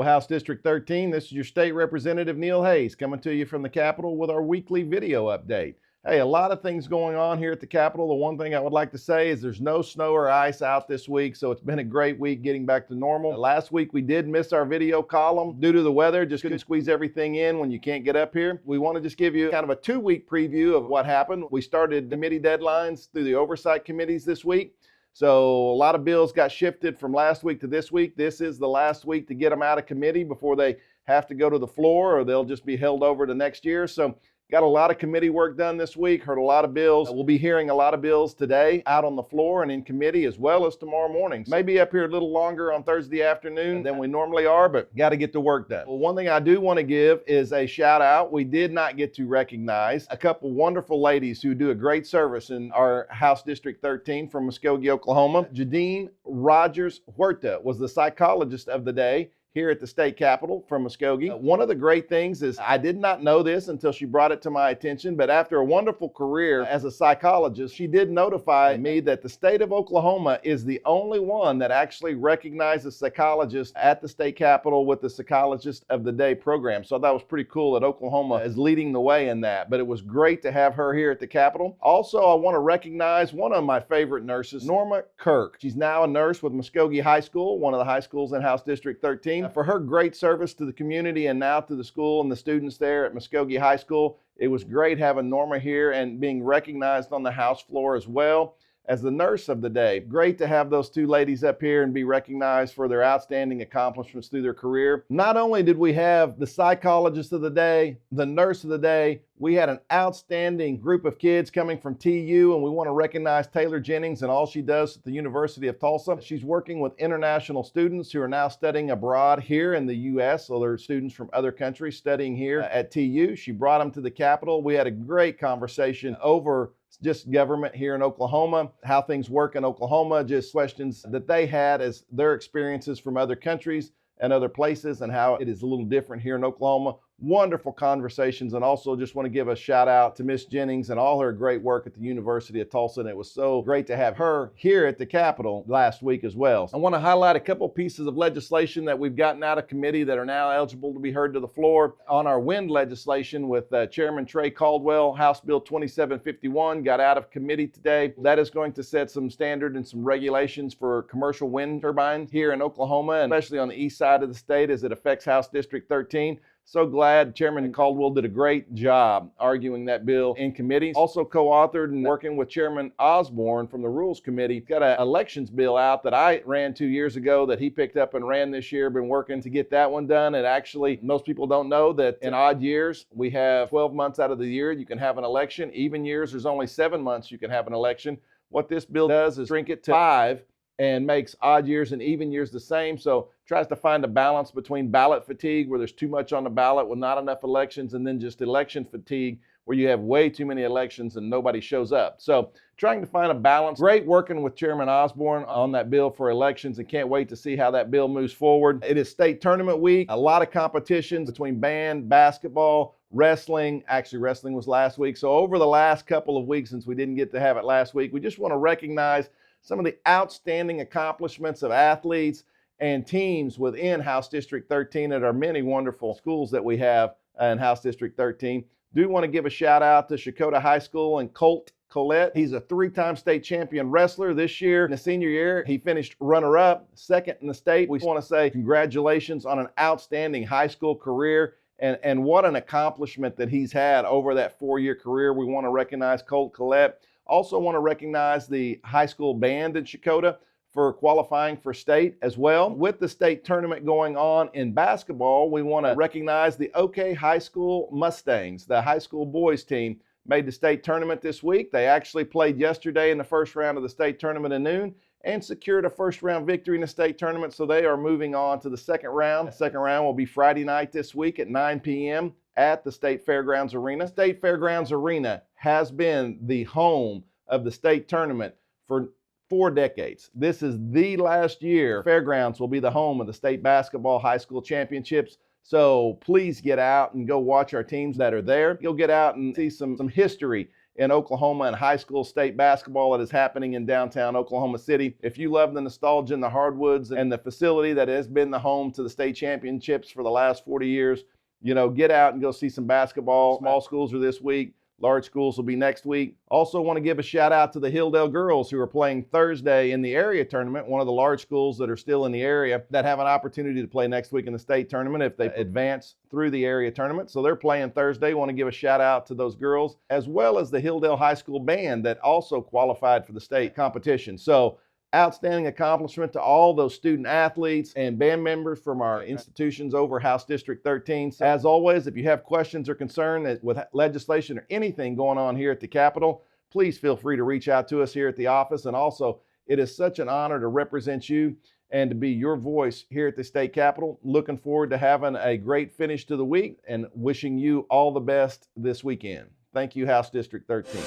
Hello, House District 13. This is your State Representative Neil Hayes coming to you from the Capitol with our weekly video update. Hey, a lot of things going on here at the Capitol. The one thing I would like to say is there's no snow or ice out this week, so it's been a great week getting back to normal. Last week we did miss our video column due to the weather. Just couldn't squeeze everything in when you can't get up here. We want to just give you kind of a 2-week preview of what happened. We started committee deadlines through the oversight committees this week. So a lot of bills got shifted from last week to this week. This is the last week to get them out of committee before they have to go to the floor, or they'll just be held over to next year. So got a lot of committee work done this week, heard a lot of bills. We'll be hearing a lot of bills today out on the floor and in committee, as well as tomorrow morning. Maybe up here a little longer on Thursday afternoon than we normally are, but got to get the work done. Well, one thing I do want to give is a shout out. We did not get to recognize a couple wonderful ladies who do a great service in our House District 13 from Muskogee, Oklahoma. Jadine Rogers Huerta was the psychologist of the day here at the state capitol from Muskogee. One of the great things is I did not know this until she brought it to my attention, but after a wonderful career as a psychologist, she did notify me that the state of Oklahoma is the only one that actually recognizes psychologists at the state capitol with the Psychologist of the Day program. So that was pretty cool that Oklahoma is leading the way in that, but it was great to have her here at the capitol. Also, I want to recognize one of my favorite nurses, Norma Kirk. She's now a nurse with Muskogee High School, one of the high schools in House District 13. For her great service to the community and now to the school and the students there at Muskogee High School, it was great having Norma here and being recognized on the House floor as well as the nurse of the day. Great to have those two ladies up here and be recognized for their outstanding accomplishments through their career. Not only did we have the psychologist of the day, the nurse of the day, we had an outstanding group of kids coming from TU, and we want to recognize Taylor Jennings and all she does at the University of Tulsa. She's working with international students who are now studying abroad here in the U.S., so they're students from other countries studying here at TU. She brought them to the Capitol. We had a great conversation over just government here in Oklahoma, how things work in Oklahoma, just questions that they had as their experiences from other countries and other places and how it is a little different here in Oklahoma. Wonderful conversations, and also just want to give a shout out to Miss Jennings and all her great work at the University of Tulsa, and it was so great to have her here at the Capitol last week as well. I want to highlight a couple pieces of legislation that we've gotten out of committee that are now eligible to be heard to the floor. On our wind legislation with Chairman Trey Caldwell, House Bill 2751 got out of committee today. That is going to set some standard and some regulations for commercial wind turbines here in Oklahoma, and especially on the east side of the state as it affects House District 13. So glad Chairman Caldwell did a great job arguing that bill in committee. Also co-authored and working with Chairman Osborne from the Rules Committee. Got an elections bill out that I ran 2 years ago that he picked up and ran this year. Been working to get that one done. And actually, most people don't know that in odd years, we have 12 months out of the year you can have an election. Even years, there's only 7 months you can have an election. What this bill does is shrink it to 5 and makes odd years and even years the same. So tries to find a balance between ballot fatigue, where there's too much on the ballot with not enough elections, and then just election fatigue, where you have way too many elections and nobody shows up. So trying to find a balance. Great working with Chairman Osborne on that bill for elections, and can't wait to see how that bill moves forward. It is state tournament week. A lot of competitions between band, basketball, wrestling. Actually, wrestling was last week. So over the last couple of weeks, since we didn't get to have it last week, we just want to recognize some of the outstanding accomplishments of athletes and teams within House District 13 at our many wonderful schools that we have in House District 13. Do want to give a shout out to Shakota High School and Colt Collette. He's a 3-time state champion wrestler. This year, in the senior year, he finished runner-up, second in the state. We want to say congratulations on an outstanding high school career, and what an accomplishment that he's had over that 4-year career. We want to recognize Colt Collette. Also want to recognize the high school band in Shakota for qualifying for state as well. With the state tournament going on in basketball, we want to recognize the OK High School Mustangs. The high school boys team made the state tournament this week. They actually played yesterday in the first round of the state tournament at noon and secured a first round victory in the state tournament. So they are moving on to the second round. The second round will be Friday night this week at 9 p.m. at the State Fairgrounds Arena. State Fairgrounds Arena has been the home of the state tournament for 4 decades. This is the last year Fairgrounds will be the home of the state basketball high school championships. So please get out and go watch our teams that are there. You'll get out and see some history in Oklahoma and high school state basketball that is happening in downtown Oklahoma City. If you love the nostalgia and the hardwoods and the facility that has been the home to the state championships for the last 40 years, get out and go see some basketball. Small schools are this week. Large schools will be next week. Also want to give a shout out to the Hilldale girls who are playing Thursday in the area tournament, one of the large schools that are still in the area that have an opportunity to play next week in the state tournament if they advance through the area tournament. So they're playing Thursday. Want to give a shout out to those girls, as well as the Hilldale High School band that also qualified for the state competition. So outstanding accomplishment to all those student athletes and band members from our institutions over House District 13. So as always, if you have questions or concern with legislation or anything going on here at the Capitol, please feel free to reach out to us here at the office. And also, it is such an honor to represent you and to be your voice here at the state Capitol. Looking forward to having a great finish to the week and wishing you all the best this weekend. Thank you, House District 13.